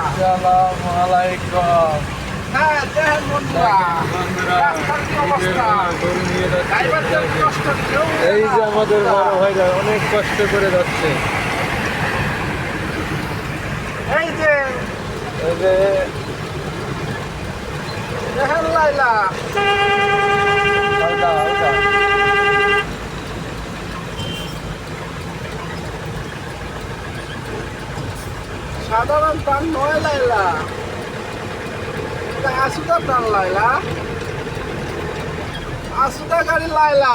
আসসালামু আলাইকুম। হ্যাঁ, দেখেন বন্ধুরা, রাস্তার কি অবস্থা? ড্রাইভারদের কষ্ট কেউ এই যে আমাদের বড় ভাইরা অনেক কষ্ট করে যাচ্ছে। এই যে এই যে দেখেন লাইলা, হালকা হালকা সাধারণ টান নয় লাইলা, এটা 80টা টান লাইলা, 80টা গাড়ি লাইলা,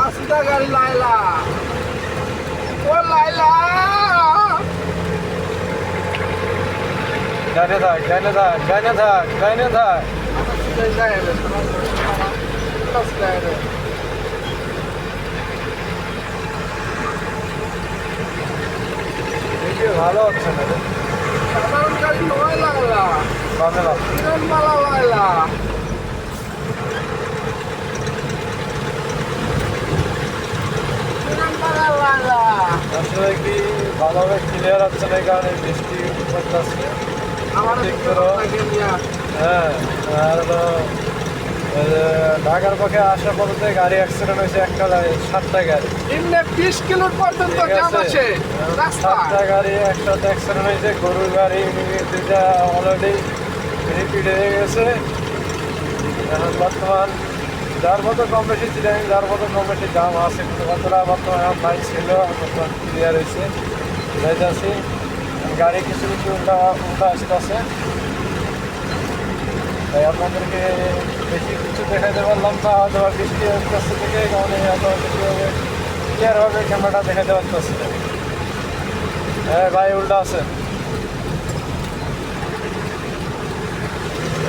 80টা গাড়ি লাইলা, ও লাইলা। গানে থাক গানে থাক গানে থাক গানে থাক। ভিডিও ভালো হচ্ছে না রে। সাধারণ গাড়ি নয় লাইলা, বামে বাম। বিমানমালা লাইলা, বিমানমালা লাইলা। আসলে কি ভালোভাবে ক্লিয়ার হচ্ছে না, এই কারণে বৃষ্টি পড়তেছে। আমার ঠিক করো। হ্যাঁ, আর হলো ঢাকার পক্ষে আসা পথে গাড়ি অ্যাক্সিডেন্ট হয়েছে একটা 7টা গাড়ি। এমনি 20 কিলো পর্যন্ত ঠিক জ্যাম আছে? আছে রাস্তা। 7টা গাড়ি একসাথে অ্যাক্সিডেন্ট হয়েছে। গরুর গাড়ি দুইটা অলরেডি রিপিট হয়ে গেছে। এখন বর্তমান যার মতো কম বেশি ছিলেন, যার মতো কম বেশি দাম আছে, কিন্তু কতটা বর্তমান এখন বাইক ছিল বর্তমান ক্লিয়ার হয়েছে। যাইতেছি, গাড়ি কিছু কিছু উল্টা উল্টা আসতেছে, তাই আপনাদেরকে বেশি কিছু দেখাতে পারলাম না। হয়তো বৃষ্টি আসতেছে থেকে কারণে এত বেশিভাবে ক্লিয়ারভাবে ক্যামেরাটা দেখাতে পারতেছি না। হ্যাঁ ভাই, উল্টা আছে।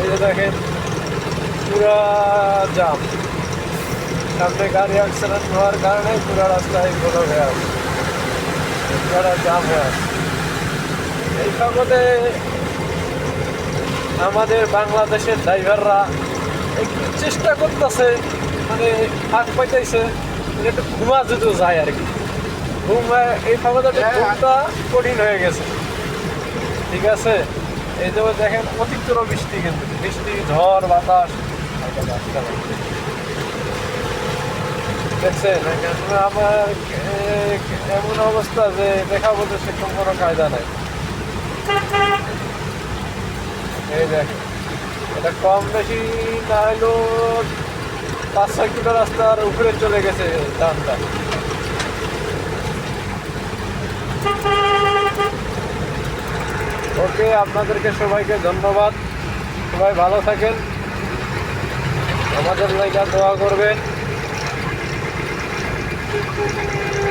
এই যে দেখেন পুরা জাম, সামনে গাড়ি অ্যাক্সিডেন্ট হওয়ার কারণে পুরা রাস্তায় বড় হয়ে আছে, পুরা জাম হয়ে আছে। এই কারণে আমাদের বাংলাদেশের ড্রাইভাররা একটু চেষ্টা করতেছে, মানে ফাঁক পাইতেছে একটু ঘুমা যদি যায় আর কি। এই ফাঁকটা ঘুমটা কঠিন হয়ে গেছে। ঠিক আছে, এই যে দেখেন অতিরিক্ত বৃষ্টি, কিন্তু বৃষ্টি ঝড় বাতাস দেখছেন। আমার এমন অবস্থা যে দেখাবো যে সেরকম কোনো কায়দা নাই। এই দেখেন, এটা কম বেশি না হলেও 5-6 কিলো রাস্তার উপরে চলে গেছে দামটা। ওকে, আপনাদেরকে সবাইকে ধন্যবাদ। সবাই ভালো থাকেন, আমাদের লাইগা দোয়া করবেন।